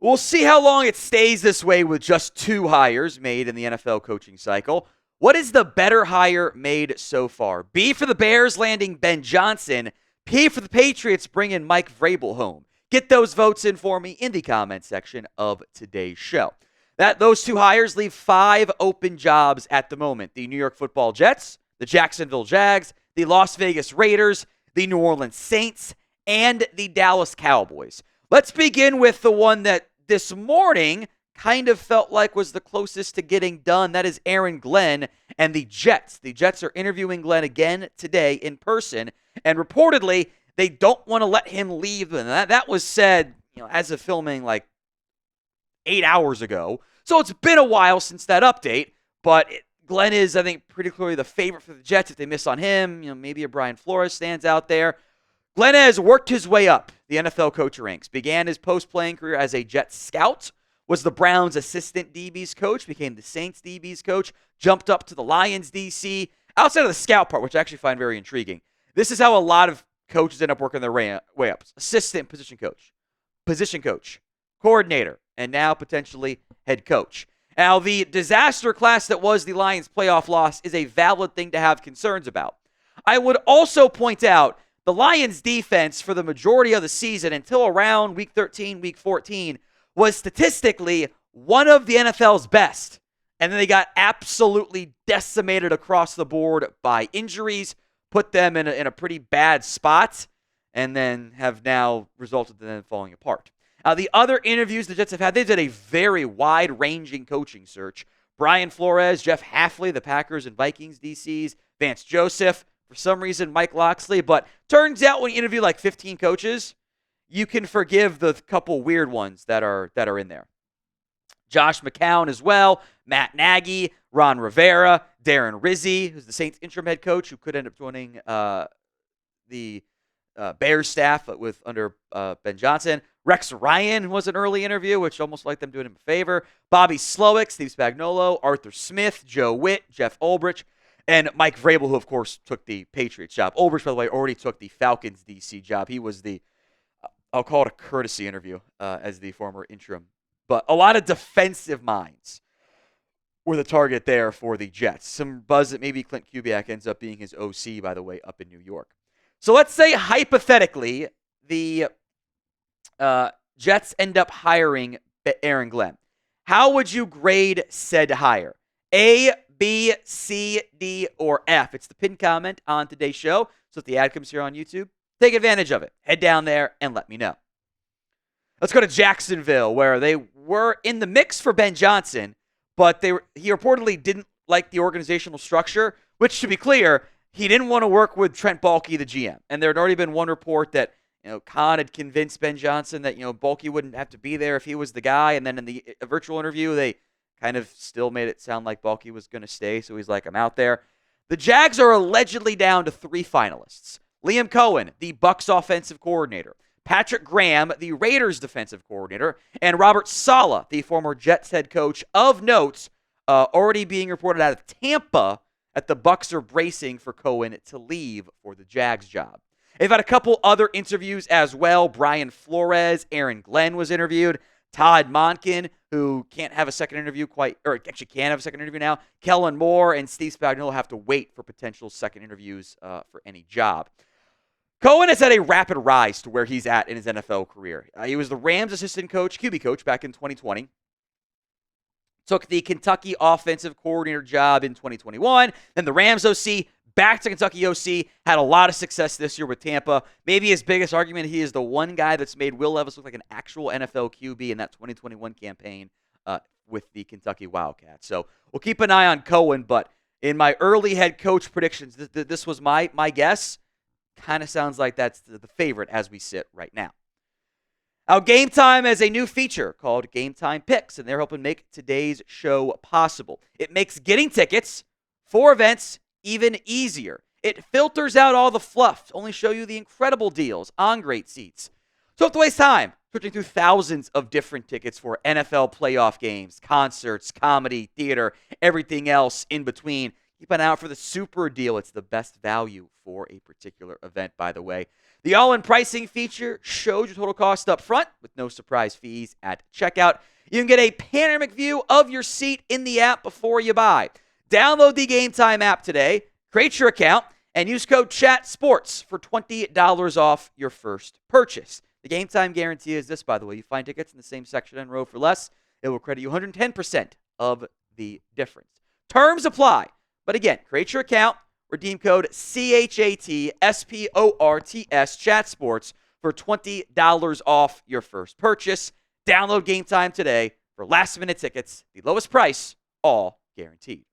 We'll see how long it stays this way with just 2 hires made in the NFL coaching cycle. What is the better hire made so far? B for the Bears landing Ben Johnson. P for the Patriots bringing Mike Vrabel home. Get those votes in for me in the comment section of today's show. Those 2 hires leave 5 open jobs at the moment. The New York Football Jets, the Jacksonville Jags, the Las Vegas Raiders, the New Orleans Saints, and the Dallas Cowboys. Let's begin with the one that this morning kind of felt like was the closest to getting done. That is Aaron Glenn and the Jets. The Jets are interviewing Glenn again today in person, and reportedly they don't want to let him leave. And that was said, as of filming like 8 hours ago. So it's been a while since that update, but Glenn is, I think, pretty clearly the favorite for the Jets. If they miss on him, maybe a Brian Flores stands out there. Glenn has worked his way up the NFL coach ranks. Began his post-playing career as a Jets scout, was the Browns' assistant DB's coach, became the Saints' DB's coach, jumped up to the Lions' DC. Outside of the scout part, which I actually find very intriguing, this is how a lot of coaches end up working their way up. Assistant position coach, coordinator, and now potentially head coach. Now, the disaster class that was the Lions' playoff loss is a valid thing to have concerns about. I would also point out the Lions' defense for the majority of the season until around week 13, week 14, was statistically one of the NFL's best. And then they got absolutely decimated across the board by injuries, put them in a pretty bad spot, and then have now resulted in them falling apart. The other interviews the Jets have had, they did a very wide-ranging coaching search. Brian Flores, Jeff Hafley, the Packers and Vikings DCs, Vance Joseph, for some reason, Mike Loxley. But turns out when you interview like 15 coaches, you can forgive the couple weird ones that are in there. Josh McCown as well, Matt Nagy, Ron Rivera, Darren Rizzi, who's the Saints interim head coach, who could end up joining the Bears staff under Ben Johnson. Rex Ryan was an early interview, which almost like them doing him a favor. Bobby Slowick, Steve Spagnuolo, Arthur Smith, Joe Witt, Jeff Ulbrich, and Mike Vrabel, who, of course, took the Patriots job. Ulbrich, by the way, already took the Falcons DC job. He was I'll call it a courtesy interview as the former interim. But a lot of defensive minds were the target there for the Jets. Some buzz that maybe Clint Kubiak ends up being his OC, by the way, up in New York. So let's say, hypothetically, the Jets end up hiring Aaron Glenn. How would you grade said hire? A, B, C, D, or F? It's the pinned comment on today's show. So if the ad comes here on YouTube, take advantage of it. Head down there and let me know. Let's go to Jacksonville, where they were in the mix for Ben Johnson, but he reportedly didn't like the organizational structure, which, to be clear, he didn't want to work with Trent Baalke, the GM. And there had already been one report that Khan had convinced Ben Johnson that Baalke wouldn't have to be there if he was the guy. And then in the virtual interview, they kind of still made it sound like Baalke was going to stay. So he's like, I'm out there. The Jags are allegedly down to 3 finalists. Liam Cohen, the Bucs offensive coordinator. Patrick Graham, the Raiders defensive coordinator. And Robert Saleh, the former Jets head coach. Of note, already being reported out of Tampa that the Bucs are bracing for Cohen to leave for the Jags job. They've had a couple other interviews as well. Brian Flores, Aaron Glenn was interviewed. Todd Monken, who can't have a second interview actually can have a second interview now. Kellen Moore and Steve Spagnuolo have to wait for potential second interviews for any job. Cohen has had a rapid rise to where he's at in his NFL career. He was the Rams assistant coach, QB coach, back in 2020. Took the Kentucky offensive coordinator job in 2021. Then the Rams OC, back to Kentucky OC, had a lot of success this year with Tampa. Maybe his biggest argument, he is the one guy that's made Will Levis look like an actual NFL QB in that 2021 campaign with the Kentucky Wildcats. So we'll keep an eye on Cohen, but in my early head coach predictions, this was my guess. Kind of sounds like that's the favorite as we sit right now. Now, Game Time has a new feature called Game Time Picks, and they're helping make today's show possible. It makes getting tickets for events even easier. It filters out all the fluff to only show you the incredible deals on great seats. So don't have to waste time searching through thousands of different tickets for NFL playoff games, concerts, comedy, theater, everything else in between. Keep an eye out for the super deal. It's the best value for a particular event, by the way. The all-in pricing feature shows your total cost up front with no surprise fees at checkout. You can get a panoramic view of your seat in the app before you buy. Download the Game Time app today, create your account, and use code CHATSPORTS for $20 off your first purchase. The Game Time guarantee is this, by the way. You find tickets in the same section and row for less, it will credit you 110% of the difference. Terms apply. But again, create your account, redeem code CHATSPORTS, ChatSports, for $20 off your first purchase. Download Game Time today for last-minute tickets, the lowest price, all guaranteed.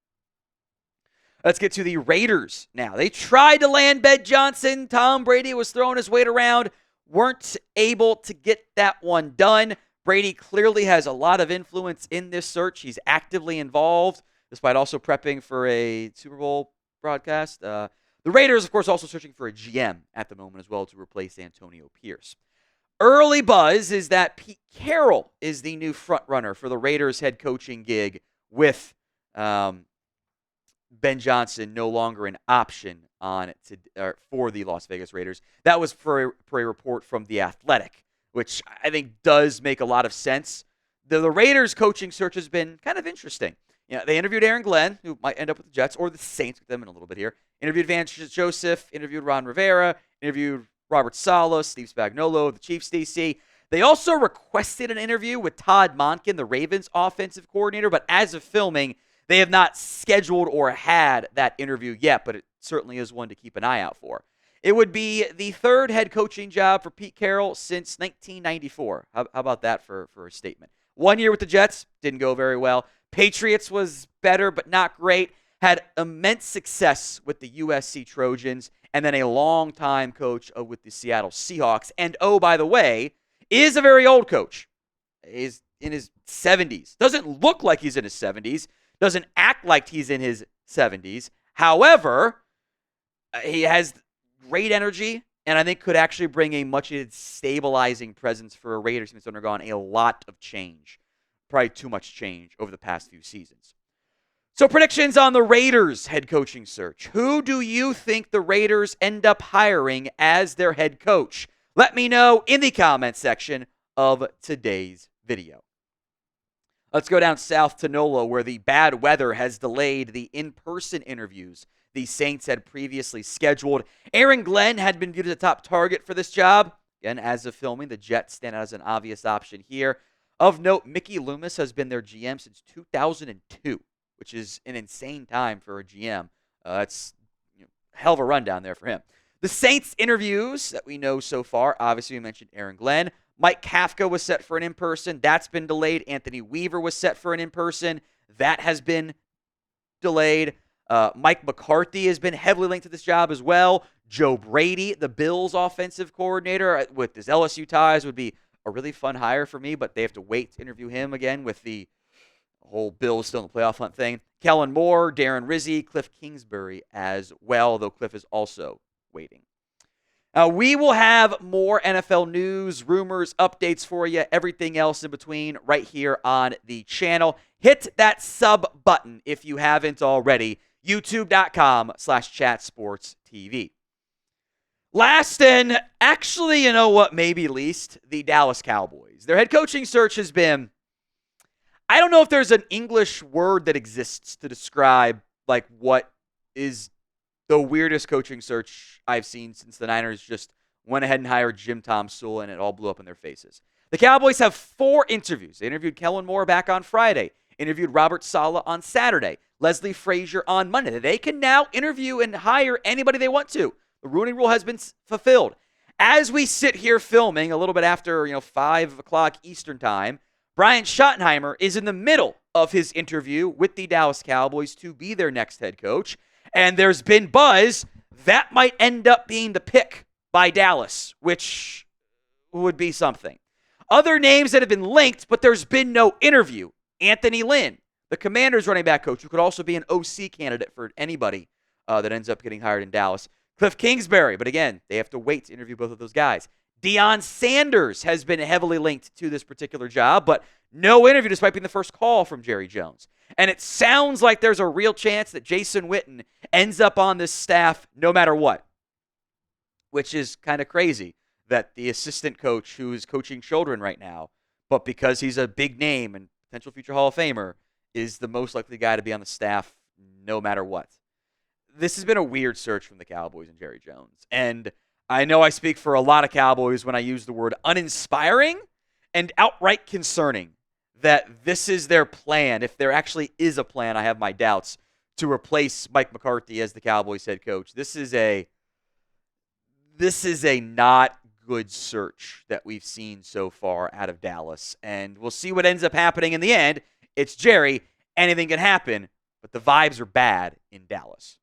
Let's get to the Raiders now. They tried to land Ben Johnson. Tom Brady was throwing his weight around, weren't able to get that one done. Brady clearly has a lot of influence in this search. He's actively involved, despite also prepping for a Super Bowl broadcast. The Raiders, of course, also searching for a GM at the moment as well to replace Antonio Pierce. Early buzz is that Pete Carroll is the new front runner for the Raiders head coaching gig with Ben Johnson no longer an option for the Las Vegas Raiders. That was for a report from The Athletic, which I think does make a lot of sense. The Raiders coaching search has been kind of interesting. They interviewed Aaron Glenn, who might end up with the Jets, or the Saints with them in a little bit here. Interviewed Vance Joseph, interviewed Ron Rivera, interviewed Robert Saleh, Steve Spagnuolo, the Chiefs DC. They also requested an interview with Todd Monken, the Ravens offensive coordinator, but as of filming, they have not scheduled or had that interview yet, but it certainly is one to keep an eye out for. It would be the third head coaching job for Pete Carroll since 1994. How about that for a statement? 1 year with the Jets, didn't go very well. Patriots was better, but not great. Had immense success with the USC Trojans, and then a long-time coach with the Seattle Seahawks. And, oh, by the way, is a very old coach. He's in his 70s. Doesn't look like he's in his 70s. Doesn't act like he's in his 70s. However, he has great energy, and I think could actually bring a much-needed stabilizing presence for a Raiders team that's undergone a lot of change. Probably too much change over the past few seasons. So predictions on the Raiders head coaching search. Who do you think the Raiders end up hiring as their head coach? Let me know in the comment section of today's video. Let's go down south to NOLA, where the bad weather has delayed the in-person interviews the Saints had previously scheduled. Aaron Glenn had been viewed as a top target for this job. Again, as of filming, the Jets stand out as an obvious option here. Of note, Mickey Loomis has been their GM since 2002, which is an insane time for a GM. That's a hell of a run down there for him. The Saints interviews that we know so far, obviously we mentioned Aaron Glenn. Mike Kafka was set for an in-person. That's been delayed. Anthony Weaver was set for an in-person. That has been delayed. Mike McCarthy has been heavily linked to this job as well. Joe Brady, the Bills offensive coordinator, with his LSU ties, would be a really fun hire for me, but they have to wait to interview him again with the whole Bills still in the playoff hunt thing. Kellen Moore, Darren Rizzi, Cliff Kingsbury as well, though Cliff is also waiting. We will have more NFL news, rumors, updates for you, everything else in between right here on the channel. Hit that sub button if you haven't already. YouTube.com/ChatSportsTV. Last and actually, you know what, maybe least, the Dallas Cowboys. Their head coaching search has been, I don't know if there's an English word that exists to describe like what is the weirdest coaching search I've seen since the Niners just went ahead and hired Jim Tom Sewell and it all blew up in their faces. The Cowboys have 4 interviews. They interviewed Kellen Moore back on Friday, interviewed Robert Saleh on Saturday, Leslie Frazier on Monday. They can now interview and hire anybody they want to. The Rooney Rule has been fulfilled. As we sit here filming a little bit after 5 o'clock Eastern time, Brian Schottenheimer is in the middle of his interview with the Dallas Cowboys to be their next head coach. And there's been buzz that might end up being the pick by Dallas, which would be something. Other names that have been linked, but there's been no interview. Anthony Lynn, the Commanders running back coach, who could also be an OC candidate for anybody that ends up getting hired in Dallas. Cliff Kingsbury, but again, they have to wait to interview both of those guys. Deion Sanders has been heavily linked to this particular job, but No interview despite being the first call from Jerry Jones. And it sounds like there's a real chance that Jason Witten ends up on this staff no matter what, which is kind of crazy that the assistant coach who is coaching children right now, but because he's a big name and potential future Hall of Famer, is the most likely guy to be on the staff no matter what. This has been a weird search from the Cowboys and Jerry Jones. And I know I speak for a lot of Cowboys when I use the word uninspiring and outright concerning that this is their plan. If there actually is a plan, I have my doubts, to replace Mike McCarthy as the Cowboys head coach. This is a not good search that we've seen so far out of Dallas. And we'll see what ends up happening in the end. It's Jerry. Anything can happen, but the vibes are bad in Dallas.